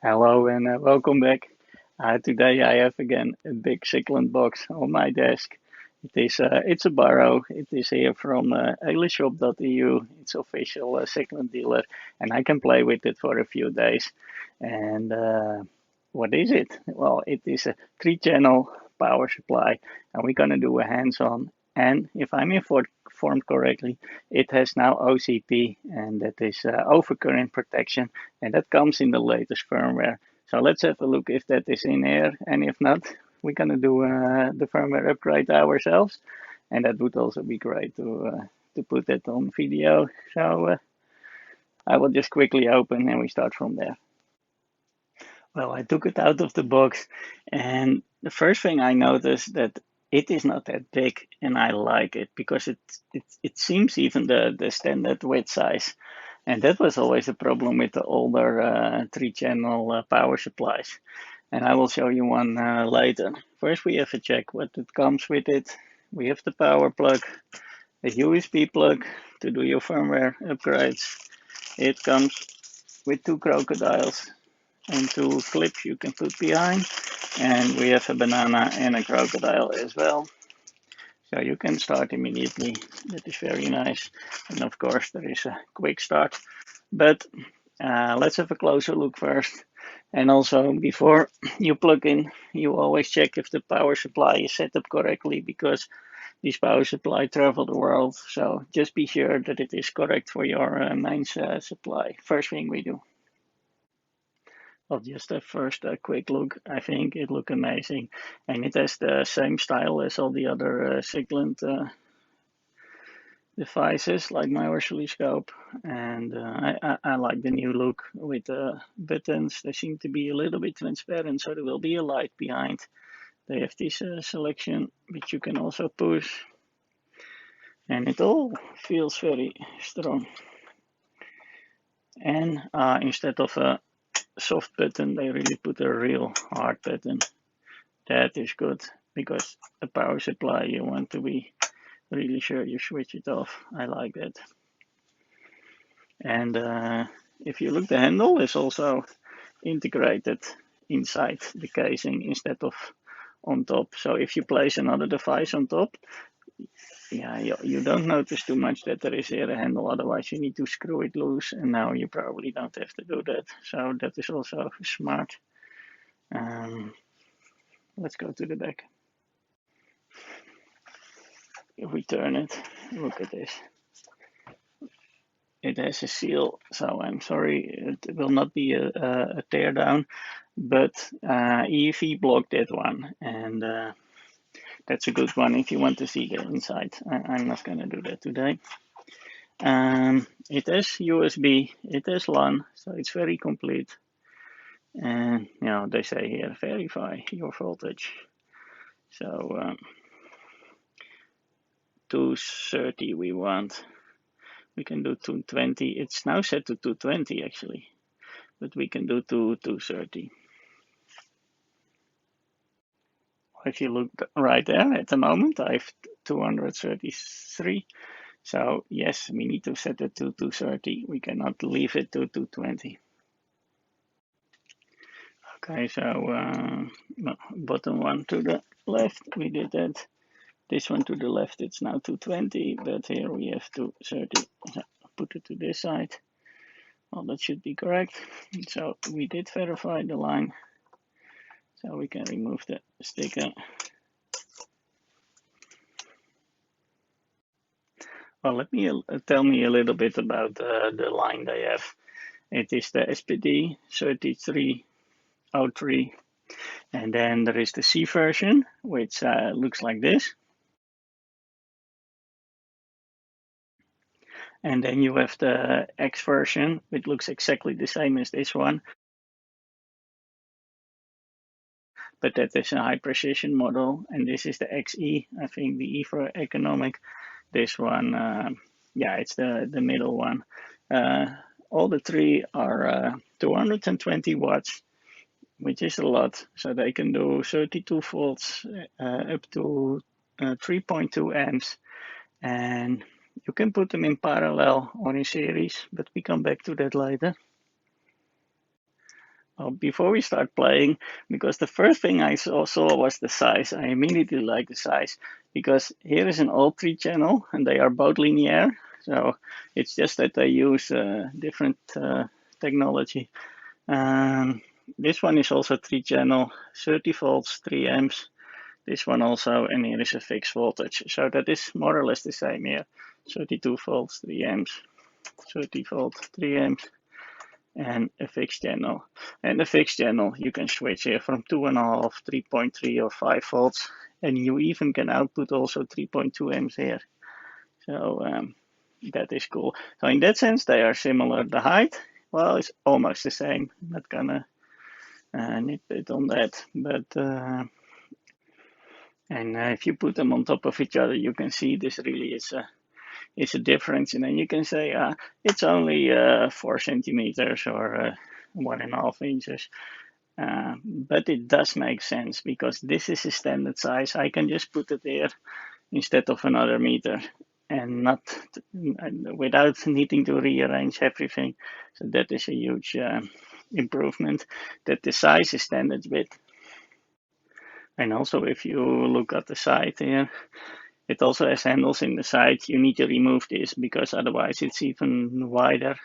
Hello and welcome back. Today I have again a big Siglent box on my desk. It's a borrow. It is here from Eleshop.nl. It's official Siglent dealer, and I can play with it for a few days. And what is it? Well, it is a 3-channel power supply, and we're gonna do a hands-on. And if I'm informed correctly, it has now OCP, and that is overcurrent protection, and that comes in the latest firmware. So let's have a look if that is in here, and if not, we're gonna do the firmware upgrade ourselves, and that would also be great to put that on video. So I will just quickly open and we start from there. Well, I took it out of the box, and the first thing I noticed that it is not that big, and I like it because it seems even the standard width size, and that was always a problem with the older 3-channel power supplies. And I will show you one later. First, we have to check what it comes with it. We have the power plug, a USB plug to do your firmware upgrades. It comes with two crocodiles and two clips you can put behind. And we have a banana and a crocodile as well. So you can start immediately. That is very nice. And of course, there is a quick start. But let's have a closer look first. And also, before you plug in, you always check if the power supply is set up correctly because these power supply travel the world. So just be sure that it is correct for your mains supply. First thing we do. Well, just a first quick look. I think it looks amazing, and it has the same style as all the other Siglent devices, like my oscilloscope. And I like the new look with the buttons. They seem to be a little bit transparent, so there will be a light behind. They have this selection, which you can also push, and it all feels very strong. And instead of a soft button, they really put a real hard button. That is good because a power supply you want to be really sure you switch it off. I like that. And if you look, the handle is also integrated inside the casing instead of on top. So if you place another device on top, yeah, you don't notice too much that there is here a handle. Otherwise, you need to screw it loose, and now you probably don't have to do that. So that is also smart. Let's go to the back. If we turn it, look at this. It has a seal, so I'm sorry, it will not be a tear down, but EV blocked that one, and that's a good one if you want to see the inside. I'm not going to do that today. It has USB, it has LAN, so it's very complete. And you know, they say here, verify your voltage. So 230 we want. We can do 220. It's now set to 220 actually, but we can do 230. If you look right there at the moment, I have 233. So yes, we need to set it to 230. We cannot leave it to 220. Okay, so bottom one to the left, we did that. This one to the left, it's now 220, but here we have 230. So put it to this side. Well, that should be correct. So we did verify the line. So we can remove the sticker. Well, let me tell me a little bit about the line they have. It is the SPD3303, and then there is the C version, which looks like this. And then you have the X version, which looks exactly the same as this one, but that is a high precision model. And this is the X-E, I think the E for economic. This one, yeah, it's the middle one. All the three are 220 watts, which is a lot. So they can do 32 volts up to 3.2 amps. And you can put them in parallel or in series, but we come back to that later. before we start playing, because the first thing I saw was the size. I immediately like the size because here is an all 3 channel and they are both linear. So it's just that they use different technology. This one is also 3 channel, 30 volts, 3 amps. This one also, and here is a fixed voltage. So that is more or less the same here. 32 volts, 3 amps, 30 volts, 3 amps, and a fixed channel. And the fixed channel, you can switch here from 2.5, 3.3 or 5 volts. And you even can output also 3.2 amps here. So that is cool. So in that sense, they are similar. The height, well, it's almost the same. Not gonna nitpick on that, but if you put them on top of each other, you can see this really is a difference. And then you can say it's only 4 centimeters or 1.5 inches. But it does make sense because this is a standard size. I can just put it there instead of another meter and not without needing to rearrange everything. So that is a huge improvement, that the size is standard width. And also if you look at the side here, it also has handles in the side. You need to remove this because otherwise it's even wider.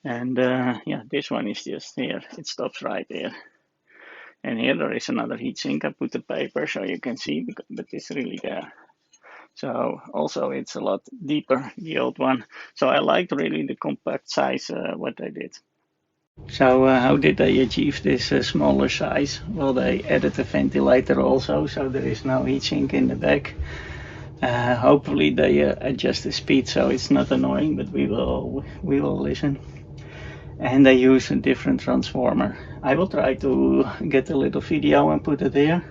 And yeah, this one is just here. It stops right there. And here there is another heatsink. I put the paper so you can see, but it's really there. So also it's a lot deeper, the old one. So I liked really the compact size, what they did. So how did they achieve this smaller size? Well, they added a ventilator also, so there is no heatsink in the back. Hopefully they adjust the speed so it's not annoying, but we will listen. And they use a different transformer. I will try to get a little video and put it there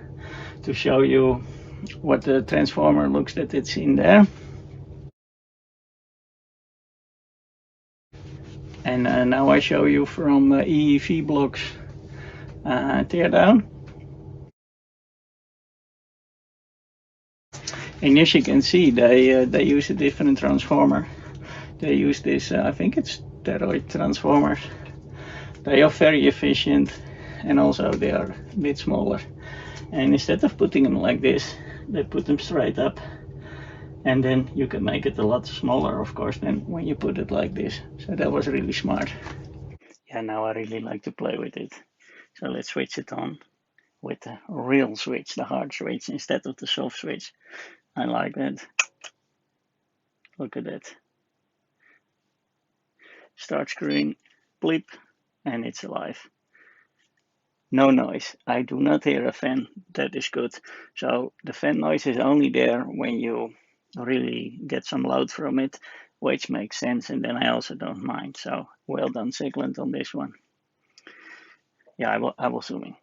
to show you what the transformer looks that it's in there. And now I show you from EEV blocks teardown. And as you can see, they use a different transformer. They use this, I think it's steroid transformers. They are very efficient and also they are a bit smaller. And instead of putting them like this, they put them straight up. And then you can make it a lot smaller, of course, than when you put it like this. So that was really smart. Yeah, now I really like to play with it. So let's switch it on with the real switch, the hard switch, instead of the soft switch. I like that. Look at that. Start screen, blip, and it's alive. No noise. I do not hear a fan. That is good. So the fan noise is only there when you really get some load from it, which makes sense. And then I also don't mind. So well done, Siglent, on this one. Yeah, I will zoom in.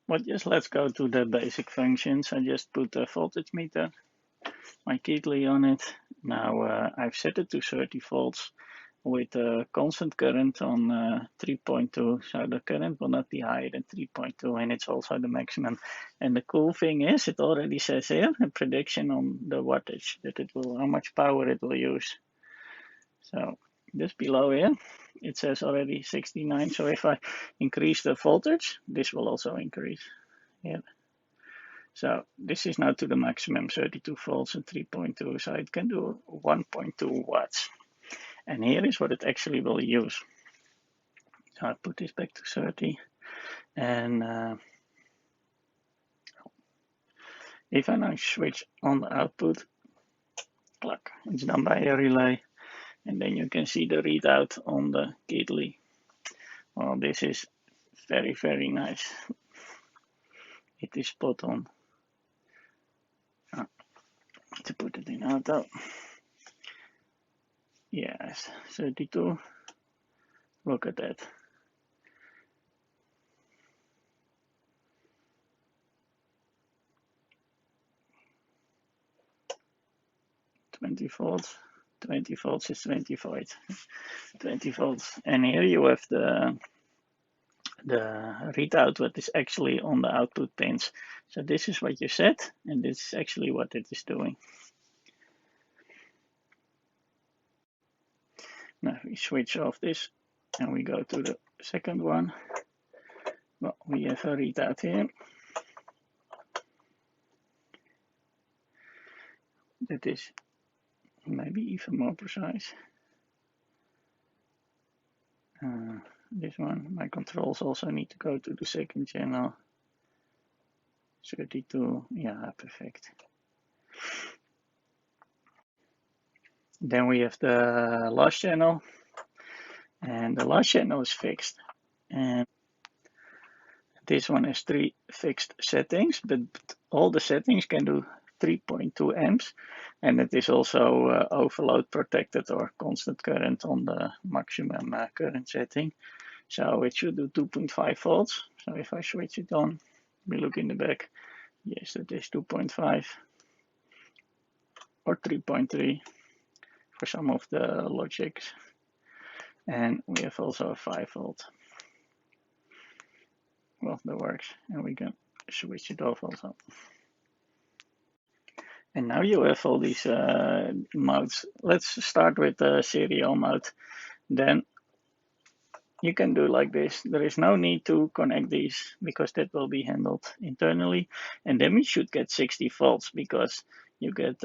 But just let's go to the basic functions. I just put a voltage meter, my Keithley on it. Now I've set it to 30 volts with a constant current on 3.2, so the current will not be higher than 3.2, and it's also the maximum. And the cool thing is, it already says here a prediction on the wattage, that it will, how much power it will use. So just below here, it says already 69. So if I increase the voltage, this will also increase here. So this is now to the maximum, 32 volts and 3.2, so it can do 1.2 watts. And here is what it actually will use. So I put this back to 30. And if I now switch on the output, cluck, it's done by a relay. And then you can see the readout on the Keithley. Well, this is very, very nice. It is spot on. To put it in auto. Yes, 32. Look at that. 20 volts. 20 volts is 20 volts. 20 volts. And here you have the readout what is actually on the output pins. So this is what you set, and this is actually what it is doing. Now we switch off this and we go to the second one. Well, we have a readout here. That is maybe even more precise. This one, my controls also need to go to the second channel. 32, yeah, perfect. Then we have the last channel, and the last channel is fixed. And this one has 3 fixed settings, but all the settings can do 3.2 amps, and it is also overload protected or constant current on the maximum current setting. So it should do 2.5 volts. So if I switch it on, we look in the back. Yes, it is 2.5 or 3.3 for some of the logics. And we have also a 5 volt. Well, that works, and we can switch it off also. And now you have all these modes. Let's start with the serial mode. Then you can do like this. There is no need to connect these because that will be handled internally. And then we should get 60 volts because you get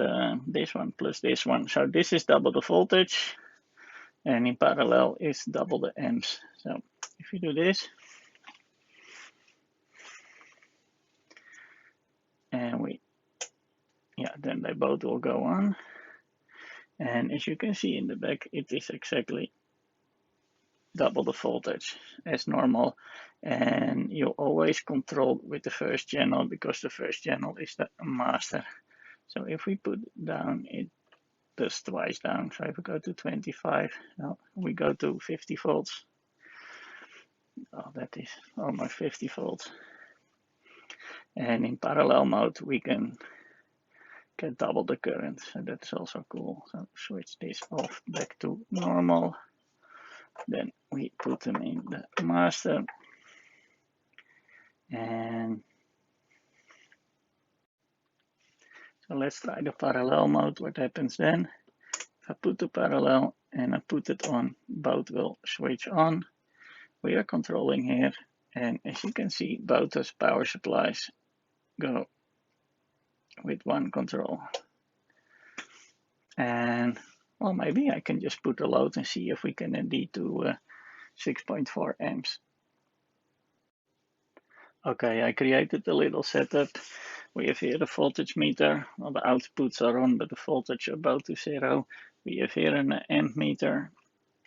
this one plus this one. So this is double the voltage, and in parallel is double the amps. So if you do this, and then they both will go on. And as you can see in the back, it is exactly double the voltage as normal, and you always control with the first channel because the first channel is the master. So if we put down, it does twice down. So if we go to 25, now we go to 50 volts. Oh, that is almost 50 volts. And in parallel mode, we can get double the current. So that's also cool. So switch this off back to normal. Then we put them in the master. And so let's try the parallel mode. What happens then? If I put the parallel and I put it on, both will switch on. We are controlling here. And as you can see, both those power supplies go with one control. And well, maybe I can just put a load and see if we can indeed do 6.4 amps. Okay, I created a little setup. We have here the voltage meter. Well, the outputs are on, but the voltage are both to 0. We have here an amp meter.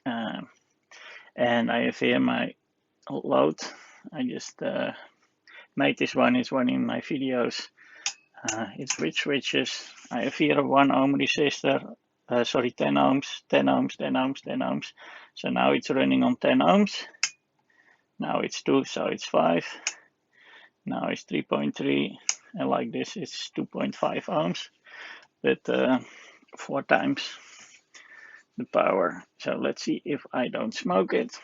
And I have here my load. I just made this one. It's one in my videos. It's with switches. I have here a 1 ohm resistor. 10 ohms, 10 ohms, 10 ohms, 10 ohms. So now it's running on 10 ohms. Now it's 2, so it's 5. Now it's 3.3, and like this it's 2.5 ohms, but 4 times the power. So let's see if I don't smoke it.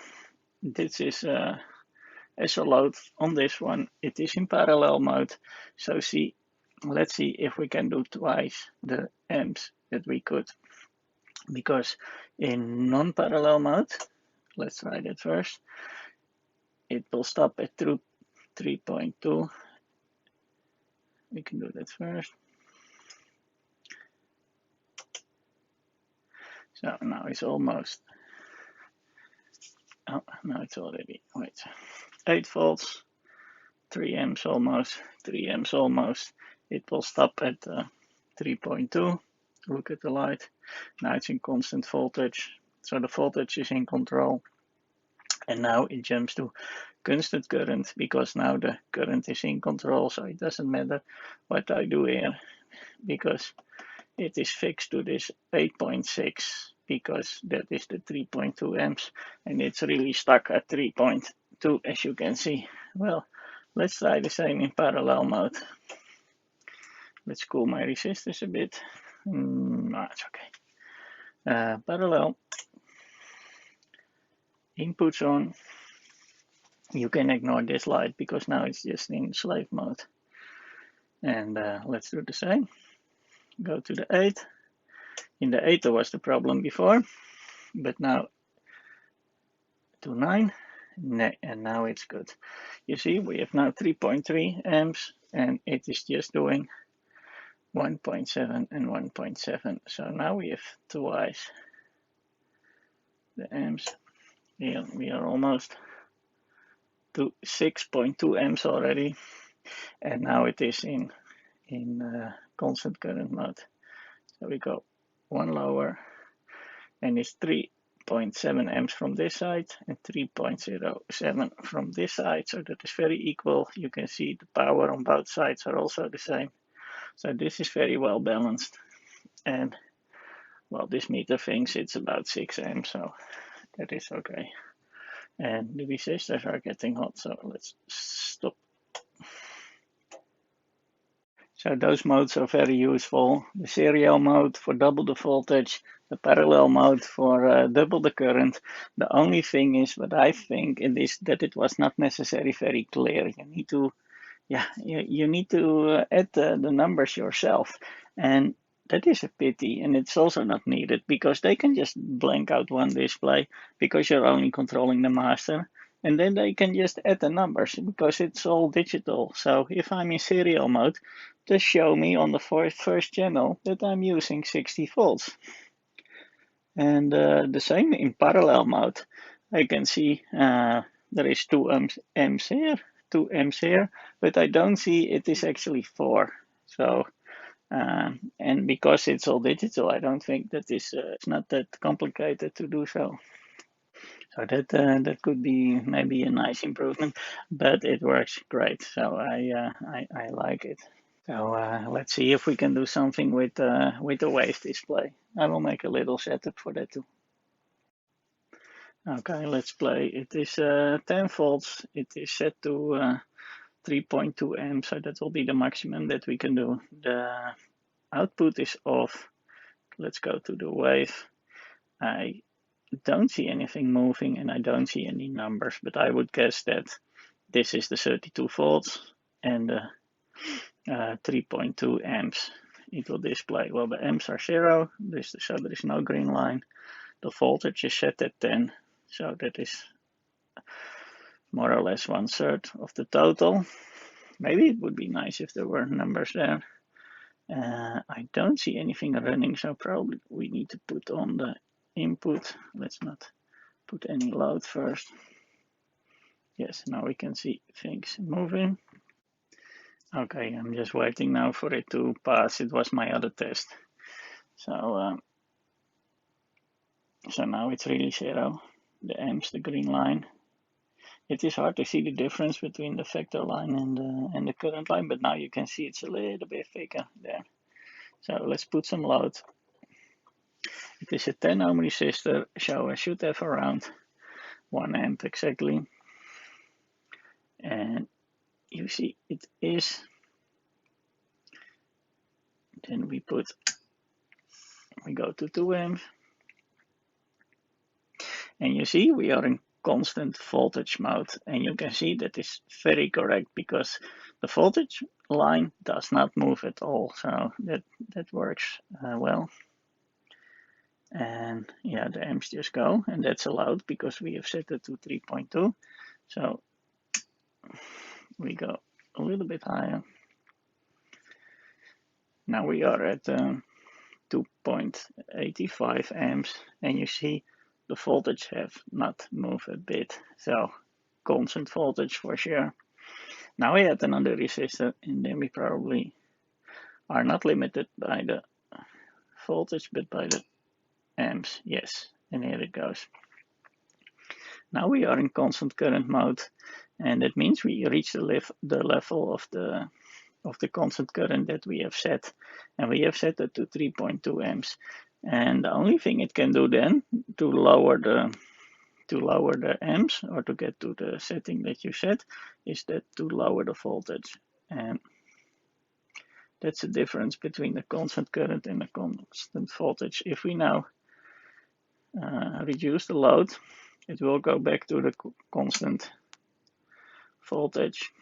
This is as a load on this one. It is in parallel mode. So let's see if we can do twice the amps that we could. Because in non-parallel mode, let's try that first. It will stop at 3.2. We can do that first. So now it's almost, oh, now it's already, 8 volts, 3 amps almost, 3 amps almost. It will stop at 3.2. Look at the light. Now it's in constant voltage. So the voltage is in control. And now it jumps to constant current because now the current is in control. So it doesn't matter what I do here because it is fixed to this 8.6 because that is the 3.2 amps and it's really stuck at 3.2 as you can see. Well, let's try the same in parallel mode. Let's cool my resistors a bit. No, it's okay. Parallel. Inputs on. You can ignore this light because now it's just in slave mode. And let's do the same. Go to the 8. In the 8 there was the problem before, but now 0.29. And now it's good. You see, we have now 3.3 amps, and it is just doing 1.7 and 1.7. So now we have twice the amps. Here we are almost to 6.2 amps already, and now it is in constant current mode. So we go one lower, and it's 3.7 amps from this side and 3.07 from this side. So that is very equal. You can see the power on both sides are also the same. So this is very well balanced. And well, this meter thinks it's about 6 amps, so that is okay. And the resistors are getting hot, so let's stop. So those modes are very useful. The serial mode for double the voltage, the parallel mode for double the current. The only thing is what I think is that it was not necessarily very clear. You need to, you need to add the numbers yourself, and that is a pity. And it's also not needed because they can just blank out one display because you're only controlling the master. And then they can just add the numbers because it's all digital. So if I'm in serial mode, just show me on the first channel that I'm using 60 volts. And the same in parallel mode. I can see there is 2 amps here, 2 amps here, but I don't see it is actually 4. So, and because it's all digital, I don't think that it's not that complicated to do so. So that could be maybe a nice improvement, but it works great. So I like it. So let's see if we can do something with the wave display. I will make a little setup for that too. Okay, let's play. It is 10 volts. It is set to 3.2 amps, so that will be the maximum that we can do. The output is off. Let's go to the wave. I don't see anything moving and I don't see any numbers, but I would guess that this is the 32 volts and the 3.2 amps it will display. Well, the amps are 0, so there is no green line. The voltage is set at 10, so that is more or less 1/3 of the total. Maybe it would be nice if there were numbers there. I don't see anything running, so probably we need to put on the input. Let's not put any load first. Yes, now we can see things moving. Okay, I'm just waiting now for it to pass. It was my other test. So now it's really 0. The amps, the green line. It is hard to see the difference between the vector line and the current line, but now you can see it's a little bit thicker there. So let's put some load. It is a 10 ohm resistor, so I should have around 1 amp exactly. And you see it is. Then we go to 2 amps. And you see we are in constant voltage mode, and you can see that is very correct because the voltage line does not move at all, so that works well. And yeah, the amps just go, and that's allowed because we have set it to 3.2. So we go a little bit higher. Now we are at 2.85 amps, and you see the voltage have not moved a bit, so constant voltage for sure. Now we add another resistor, and then we probably are not limited by the voltage but by the amps. Yes, and here it goes. Now we are in constant current mode, and that means we reach the level of the constant current that we have set, and we have set it to 3.2 amps. And the only thing it can do then to lower the amps, or to get to the setting that you set, is that to lower the voltage. And that's the difference between the constant current and the constant voltage. If we now reduce the load, it will go back to the constant voltage,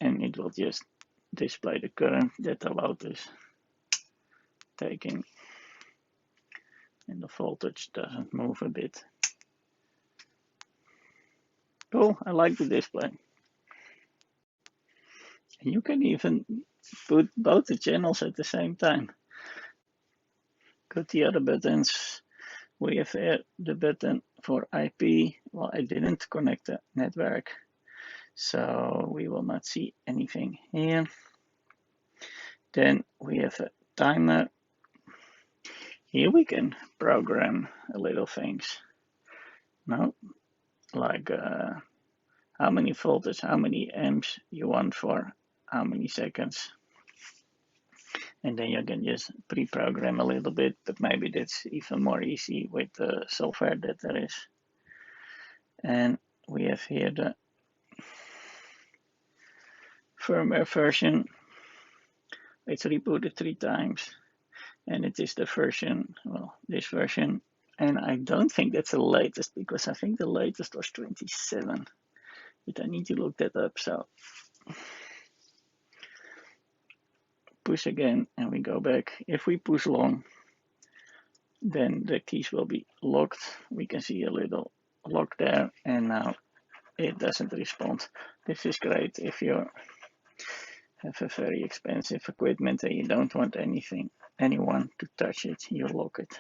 and it will just display the current that the load is taking. and the voltage doesn't move a bit. Cool, I like the display. And you can even put both the channels at the same time. Go to the other buttons. We have here the button for IP. Well, I didn't connect the network, so we will not see anything here. Then we have a timer. Here we can program a little things. No, like how many voltage, how many amps you want for how many seconds. And then you can just pre-program a little bit, but maybe that's even more easy with the software that there is. And we have here the firmware version. It's rebooted 3 times, and it is the version, well, this version. And I don't think that's the latest, because I think the latest was 27, but I need to look that up. So push again, and we go back. If we push long, then the keys will be locked. We can see a little lock there, and now it doesn't respond. This is great if you have a very expensive equipment and you don't want anyone to touch it. You lock it,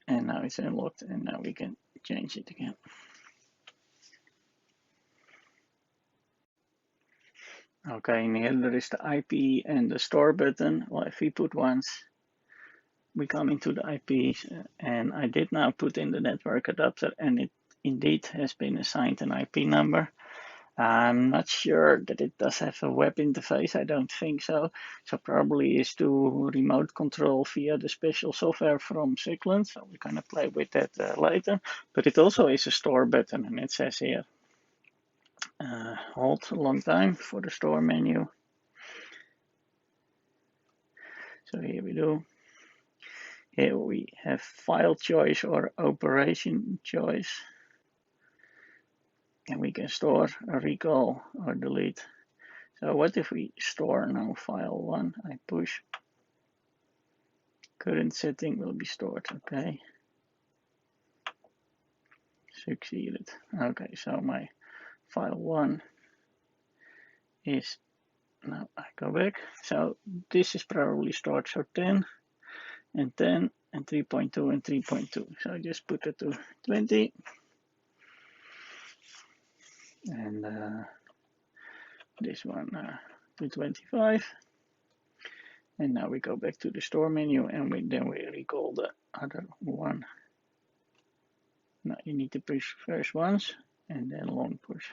and now it's unlocked, and now we can change it again. Okay, and here there is the IP and the store button. Well, if we put once, we come into the IPs, and I did now put in the network adapter, and it indeed has been assigned an IP number. I'm not sure that it does have a web interface. I don't think so. So probably is to remote control via the special software from Siglent. So we're going to play with that later. But it also is a store button, and it says here, hold a long time for the store menu. So here we do. Here we have file choice or operation choice. And we can store, recall, or delete. So what if we store now file 1? I push. Current setting will be stored. Okay. Succeeded. Okay, so my file 1 is, now I go back. So this is probably stored. So 10 and 10 and 3.2 and 3.2. So I just put it to 20. And this one to 25. And now we go back to the store menu, and then we recall the other one. Now you need to push first once and then long push.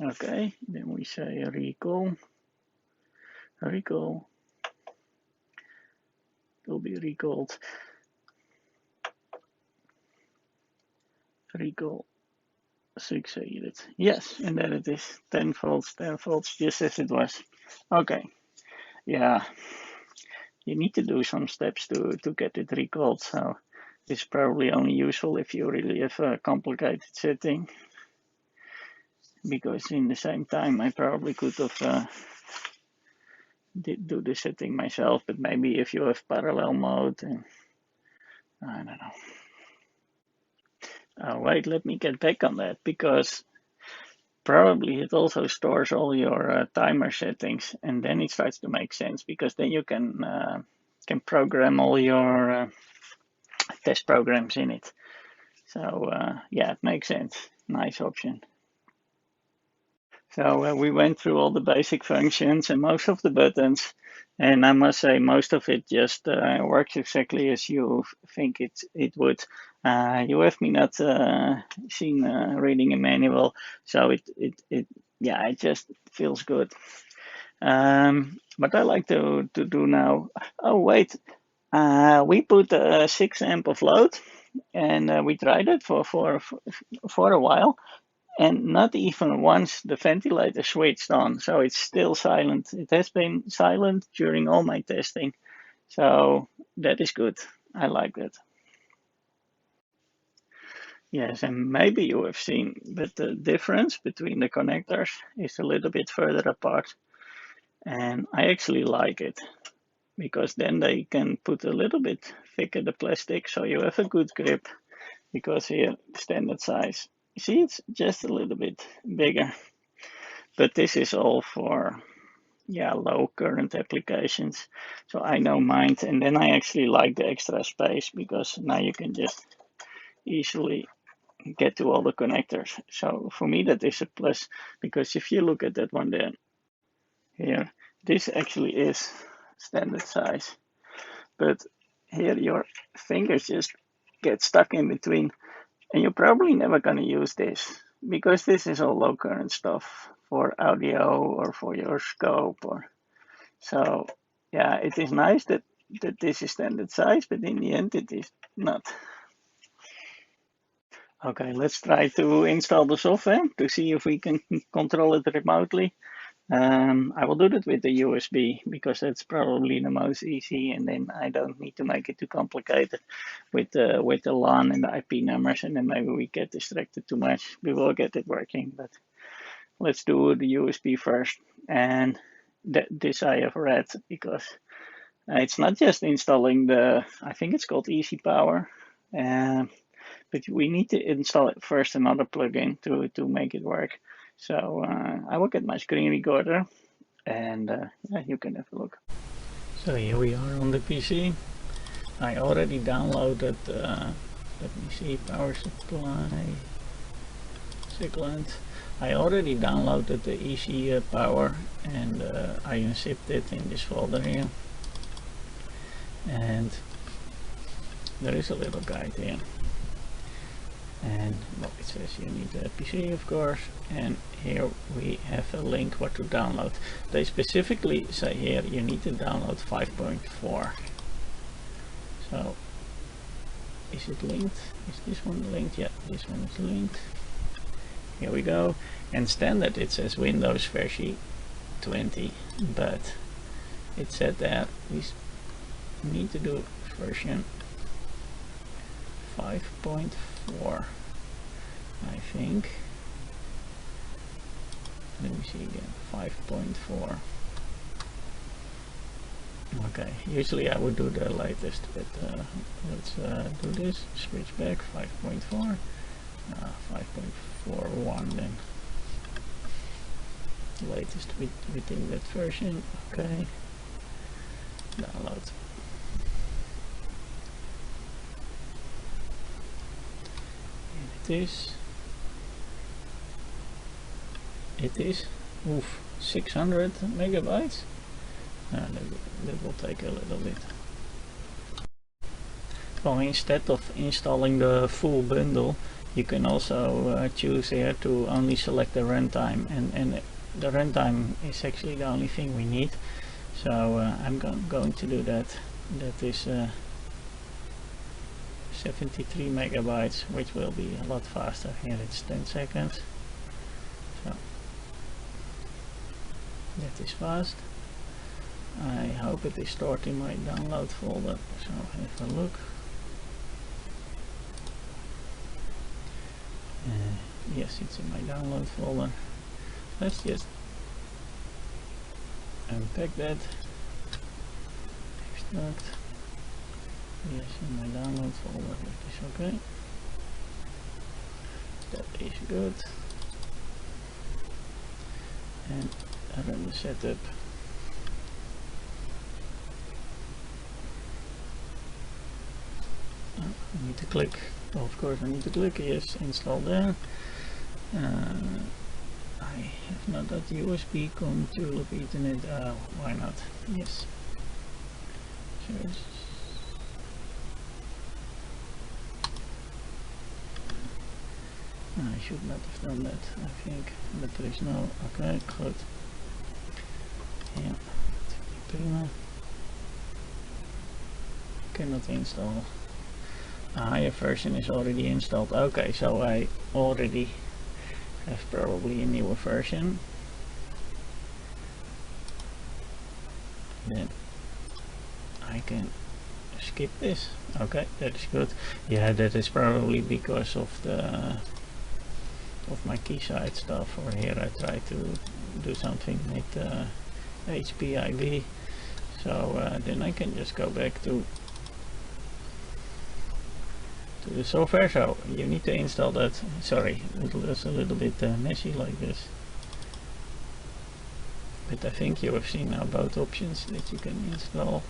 Okay, then we say recall. Recall will be recalled. Recall succeeded. Yes, and then it is 10 volts, just as it was. Okay, yeah, you need to do some steps to get it recalled. So it's probably only useful if you really have a complicated setting, because in the same time I probably could have do the setting myself, but maybe if you have parallel mode, and I don't know. Wait, let me get back on that, because probably it also stores all your timer settings, and then it starts to make sense, because then you can program all your test programs in it. So yeah, it makes sense. Nice option. So we went through all the basic functions and most of the buttons, and I must say most of it just works exactly as you think it would. You have me not seen reading a manual, so it yeah, it just feels good. What I like to do now. Oh wait, we put 6 amp of load, and we tried it for a while. And not even once the ventilator switched on, so it's still silent. It has been silent during all my testing, so that is good. I like that. Yes, and maybe you have seen, but the difference between the connectors is a little bit further apart, and I actually like it. because then they can put a little bit thicker the plastic so you have a good grip, because here standard size, you see it's just a little bit bigger, but this is all for low current applications. So I know mine, and then I actually like the extra space because now you can just easily get to all the connectors. So for me that is a plus, because if you look at that one there, here, this actually is standard size, but here your fingers just get stuck in between, and you're probably never going to use this because this is all low current stuff for audio or for your scope, or so yeah, it is nice that this is standard size, but in the end it is not. Okay, let's try to install the software to see if we can control it remotely. I will do that with the USB because that's probably the most easy, and then I don't need to make it too complicated with the LAN and the IP numbers, and then maybe we get distracted too much. We will get it working, but let's do the USB first. And this I have read because it's not just installing I think it's called Easy Power, but we need to install it first, another plugin to make it work. So I will get my screen recorder, and yeah, you can have a look. So here we are on the PC. I already downloaded, let me see, power supply, Siglent. I already downloaded the Easy Power, and I unzipped it in this folder here. And there is a little guide here. And well, it says you need a PC, of course, and here we have a link what to download. They specifically say here you need to download 5.4. So is it linked? Is this one linked? Yeah, this one is linked. Here we go. And standard it says Windows version 20, but it said that we need to do version 5.4, I think. Let me see again, 5.4. Okay, usually I would do the latest, but let's do this, switch back, 5.4, 5.41 then. Latest within that version, okay, download. It is 600 megabytes. That will take a little bit. Well, instead of installing the full bundle, you can also choose here to only select the runtime, and the runtime is actually the only thing we need. So I'm going to do that. That is 73 megabytes, which will be a lot faster. Here it's 10 seconds. So that is fast. I hope it is stored in my download folder, so have a look. Yes, it's in my download folder. Let's just unpack that. Extract. Yes, in my download folder, that is okay. That is good. And run the setup. I need to click, well, of course I need to click, yes, install there. I have not that USB come to Ethernet, why not, yes. Cheers. I should not have done that, I think, but there is no, okay, good. Yeah, prima. Cannot install. A higher version is already installed. Okay, so I already have probably a newer version. Then I can skip this. Okay, that is good. Yeah, that is probably because of the my keysight stuff, or here I try to do something with HPIB, So then I can just go back to the software. So you need to install that. Sorry, it's a little bit messy like this. But I think you have seen now both options that you can install.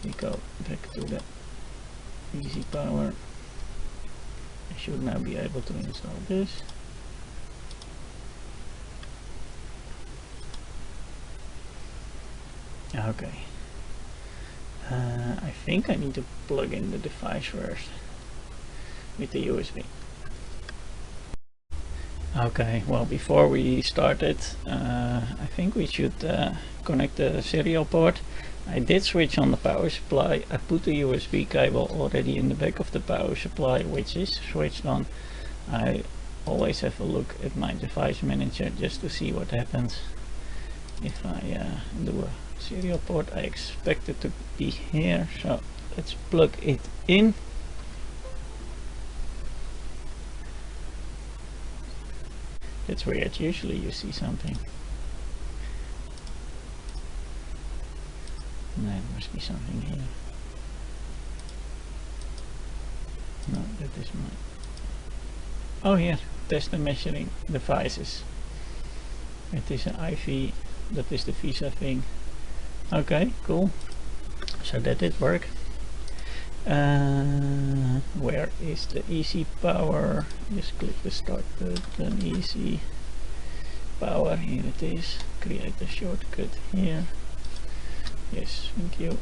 We go back to the Easy Power. I should now be able to install this. Okay. I think I need to plug in the device first with the USB. Okay, well, before we start it, I think we should connect the serial port. I did switch on the power supply. I put the USB cable already in the back of the power supply, which is switched on. I always have a look at my device manager just to see what happens if I do a serial port. I expect it to be here, so let's plug it in. That's weird, usually you see something. No, there must be something here. No, that is my... Oh, here, test and measuring devices. It is an IV, that is the Visa thing. Okay, cool. So that did work. Where is the Easy Power? Just click the start button. Easy Power, here it is. Create a shortcut here. Yes, thank you.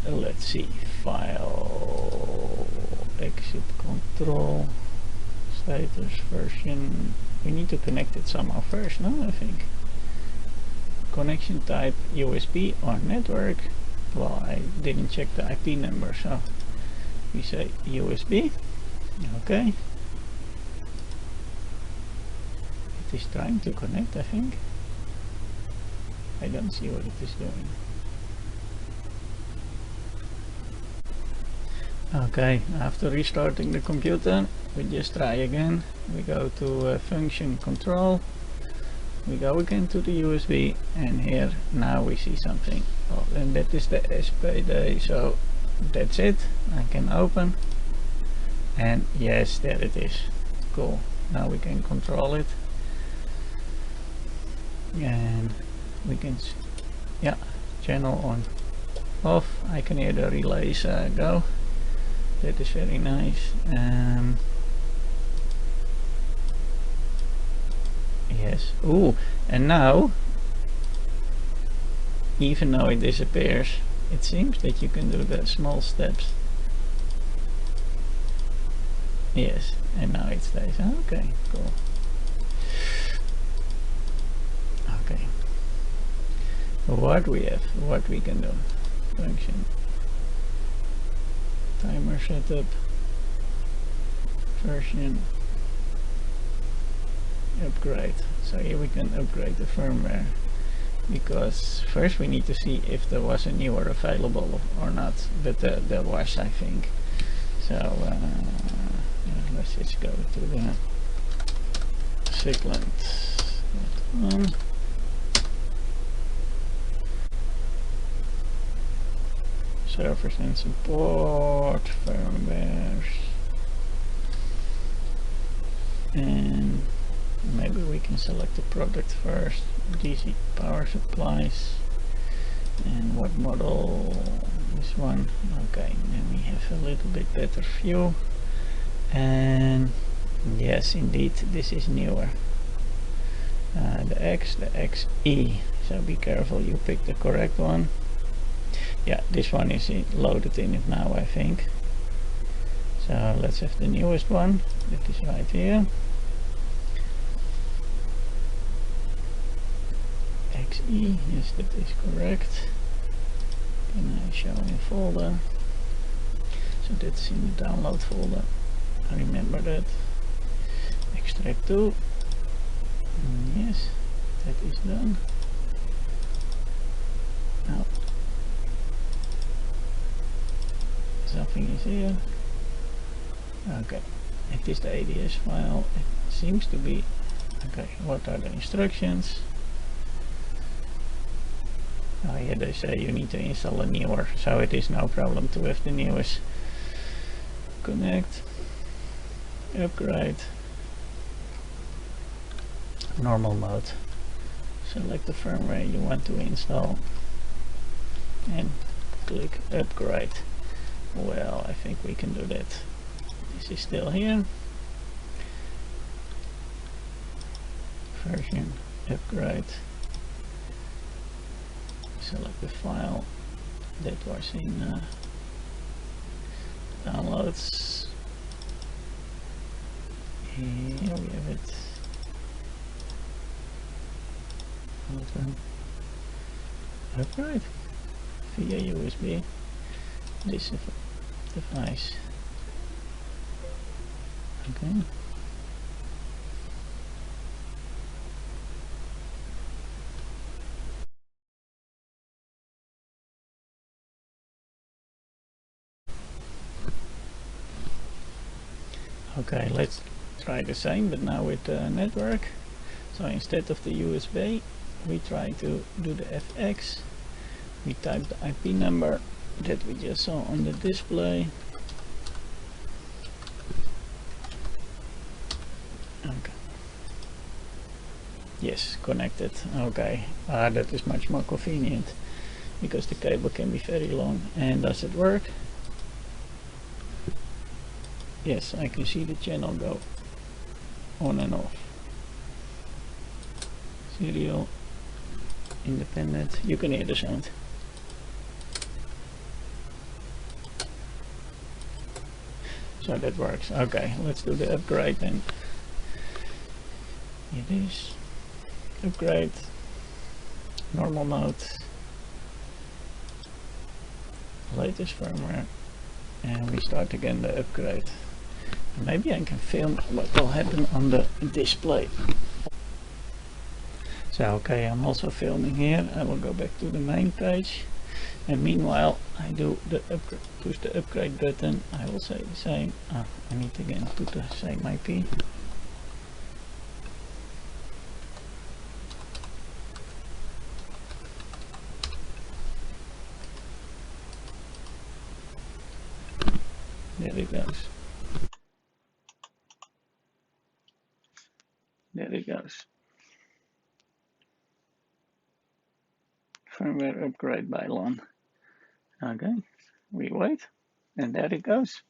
Let's see, file, exit control, status, version. We need to connect it somehow first, no? I think. Connection type USB or network. Well, I didn't check the IP number, so we say USB. Okay. It is trying to connect, I think. I don't see what it is doing. Okay, after restarting the computer, we just try again. We go to function control. We go again to the USB, and here now we see something. Oh, and that is the SPD, so that's it. I can open, and yes, there it is. Cool. Now we can control it, and we can, yeah, channel on, off. I can hear the relays go. That is very nice. Yes. Ooh, and now, even though it disappears, it seems that you can do the small steps. Yes, and now it stays. Okay, cool. Okay. What we have, what we can do. Function. Timer setup. Version. Upgrade. So here we can upgrade the firmware, because first we need to see if there was a newer available or not, but there was, I think. So yeah, let's just go to the Siglent.nl. Service and support, firmwares, and maybe we can select the product first. DC power supplies, and what model? This one. Okay, then we have a little bit better view, and yes, indeed, this is newer. The X, the X-E. So be careful, you pick the correct one. Yeah, this one is loaded in it now, I think. So let's have the newest one. That is right here. X-E, yes, that is correct. Can I show in folder? So that's in the download folder. I remember that. Extract to. Yes, that is done. Now, something is here. Okay, it is the ADS file. It seems to be Okay, what are the instructions? Oh yeah, they say you need to install a newer, so it is no problem to have the newest. Connect, upgrade, normal mode. Select the firmware you want to install and click upgrade. Well, I think we can do that. This is still here. Version, upgrade. Select the file that was in downloads. Here we have it. Open. Upgrade via USB. This device. Okay. Okay, let's try the same, but now with the network. So instead of the USB, we try to do the FX. We type the IP number that we just saw on the display. Okay. Yes, connected. Okay, that is much more convenient because the cable can be very long. And does it work? Yes, I can see the channel go on and off. Serial, independent. You can hear the sound. So that works. Okay, let's do the upgrade then. It is upgrade, normal mode, latest firmware, and we start again the upgrade. Maybe I can film what will happen on the display. So okay, I'm also filming here. I will go back to the main page, and meanwhile I do the push the upgrade button. I will say the same. I need to again put the same IP. There it goes. There it goes. Firmware upgrade by LON. Okay, we wait, and there it goes.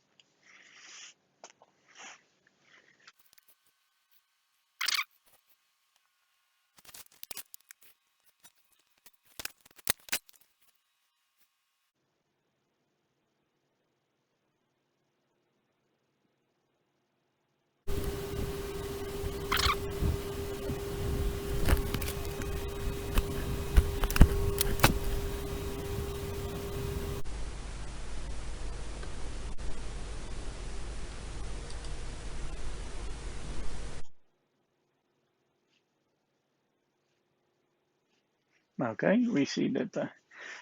Okay, we see that the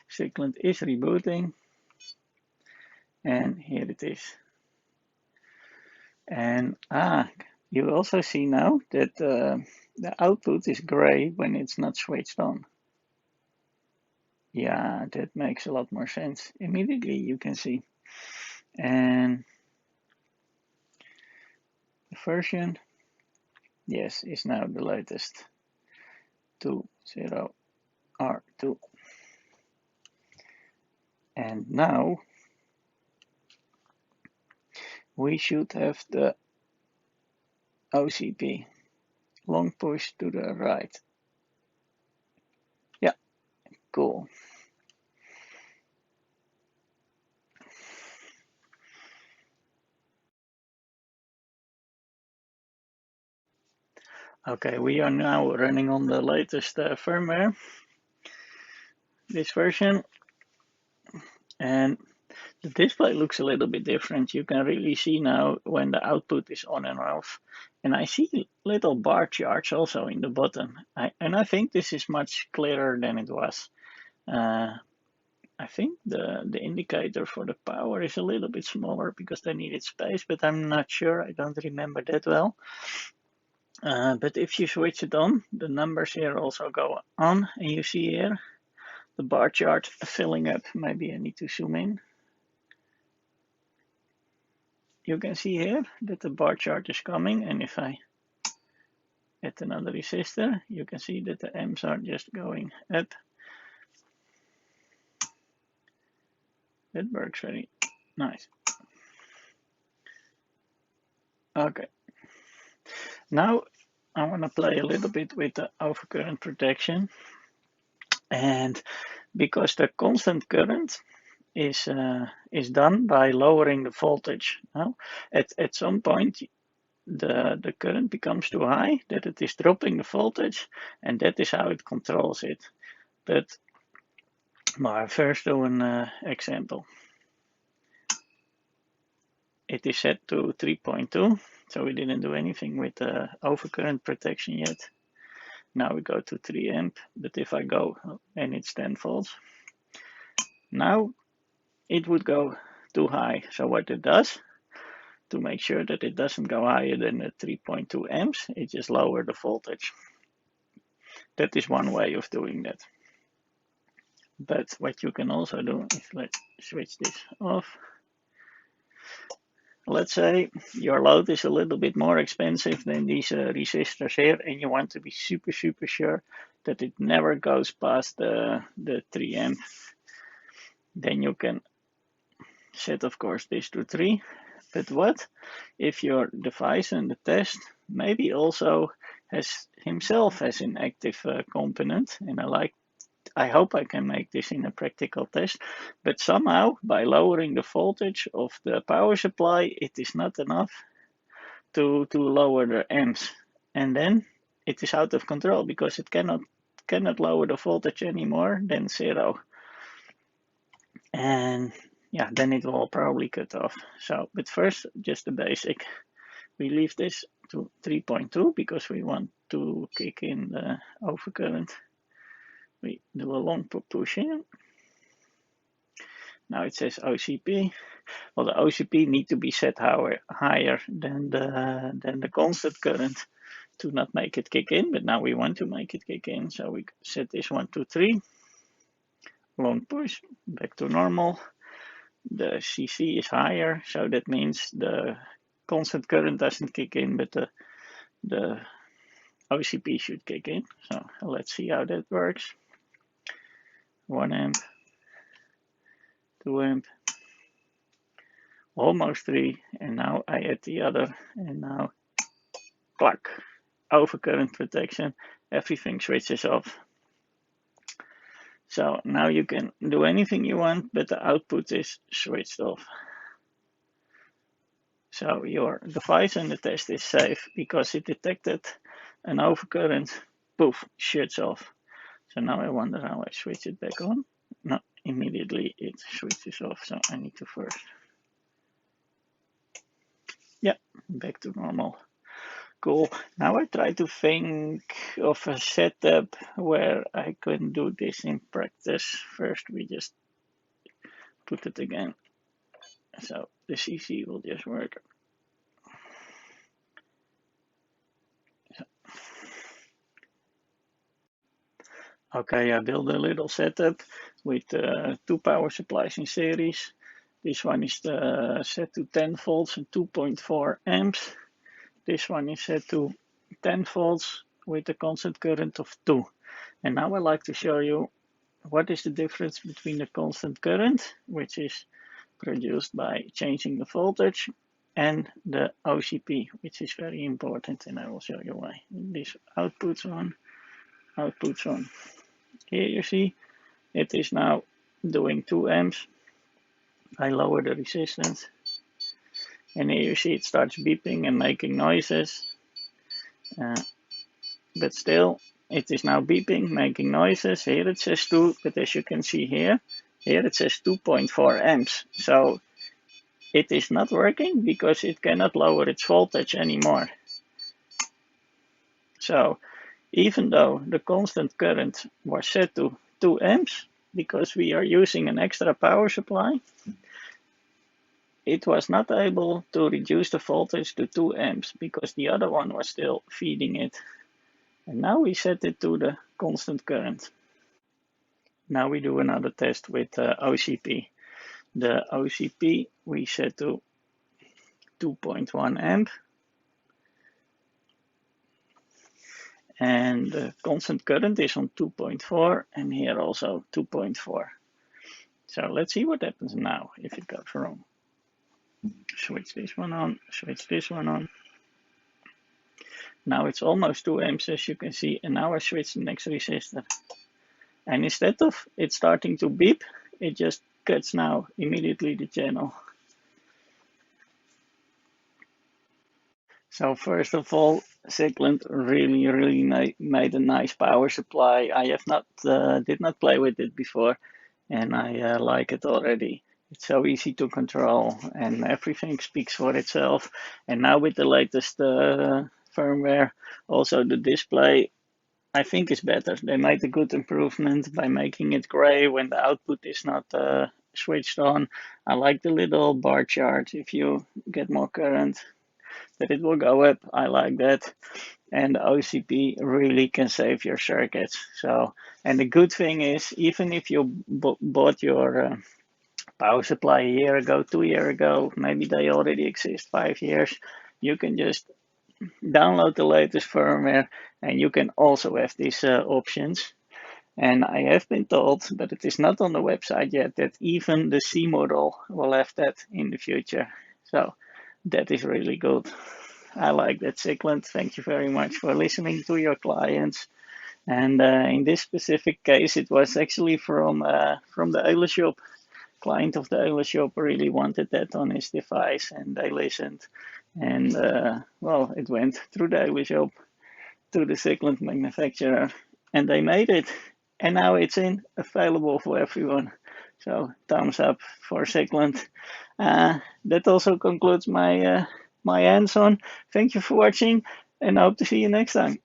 Siglent is rebooting, and here it is. And you also see now that the output is gray when it's not switched on. Yeah, that makes a lot more sense. Immediately you can see. And the version, yes, is now the latest 20R2. And now we should have the OCP, long push to the right. Yeah, cool. Okay, we are now running on the latest firmware, this version, and the display looks a little bit different. You can really see now when the output is on and off, and I see little bar charts also in the bottom. And I think this is much clearer than it was. I think the indicator for the power is a little bit smaller because they needed space, but I'm not sure. I don't remember that well. But if you switch it on, the numbers here also go on, and you see here the bar chart filling up. Maybe I need to zoom in. You can see here that the bar chart is coming, and if I add another resistor, you can see that the amps are just going up. That works very nice. Okay, now I want to play a little bit with the overcurrent protection, and because the constant current is done by lowering the voltage. Now, at some point, the current becomes too high that it is dropping the voltage, and that is how it controls it. But I first do an example. It is set to 3.2, so we didn't do anything with the overcurrent protection yet. Now we go to 3 amp, but if I go and it's 10 volts, now it would go too high. So what it does, to make sure that it doesn't go higher than the 3.2 amps, it just lower the voltage. That is one way of doing that. But what you can also do is, let's switch this off. Let's say your load is a little bit more expensive than these resistors here, and you want to be super sure that it never goes past the 3 amp. Then you can set, of course, this to 3. But what if your device in the test maybe also has himself as an active component? And I hope I can make this in a practical test, but somehow by lowering the voltage of the power supply, it is not enough to lower the amps, and then it is out of control because it cannot lower the voltage any more than 0, and yeah, then it will probably cut off. So, but first, just the basic. We leave this to 3.2 because we want to kick in the overcurrent. We do a long push in. Now it says OCP. Well, the OCP need to be set higher than the constant current to not make it kick in, but now we want to make it kick in, so we set this 1 to 3. Long push, back to normal. The CC is higher, so that means the constant current doesn't kick in, but the OCP should kick in. So let's see how that works. 1 amp, 2 amp, almost 3, and now I add the other, and now clack, overcurrent protection, everything switches off. So now you can do anything you want, but the output is switched off. So your device in the test is safe because it detected an overcurrent, poof, shuts off. So now I wonder how I switch it back on. No, immediately it switches off, so I need to first. Yeah, back to normal. Cool. Now I try to think of a setup where I can do this in practice. First we just put it again. So the CC will just work. Okay, I built a little setup with 2 power supplies in series. This one is set to 10 volts and 2.4 amps. This one is set to 10 volts with a constant current of 2. And now I'd like to show you what is the difference between the constant current, which is produced by changing the voltage, and the OCP, which is very important, and I will show you why. This outputs on, outputs on. Here you see it is now doing 2 amps. I lower the resistance, and here you see it starts beeping and making noises, but still it is now beeping, making noises. Here it says 2, but as you can see here it says 2.4 amps. So it is not working because it cannot lower its voltage anymore. So even though the constant current was set to 2 amps, because we are using an extra power supply, it was not able to reduce the voltage to 2 amps because the other one was still feeding it. And now we set it to the constant current. Now we do another test with OCP. The OCP we set to 2.1 amp. And the constant current is on 2.4 and here also 2.4. So let's see what happens now if it goes wrong. Switch this one on, switch this one on. Now it's almost 2 amps as you can see, and now I switch the next resistor. And instead of it starting to beep, it just cuts now immediately the channel. So first of all, Siglent really made a nice power supply. I have not did not play with it before, and I like it already. It's so easy to control, and everything speaks for itself. And now with the latest firmware, also the display I think is better. They made a good improvement by making it gray when the output is not switched on. I like the little bar chart if you get more current, that it will go up. I like that. And the OCP really can save your circuits. So, and the good thing is, even if you bought your power supply a year ago, 2 years ago, maybe they already exist 5 years, you can just download the latest firmware and you can also have these options. And I have been told, but it is not on the website yet, that even the C model will have that in the future. So that is really good. I like that, Siglent. Thank you very much for listening to your clients. And in this specific case, it was actually from the Eleshop. Client of the Eleshop really wanted that on his device, and they listened. And well, it went through the Eleshop to the Siglent manufacturer, and they made it. And now it's available for everyone. So thumbs up for Siglent. That also concludes my my hands-on. Thank you for watching, and I hope to see you next time.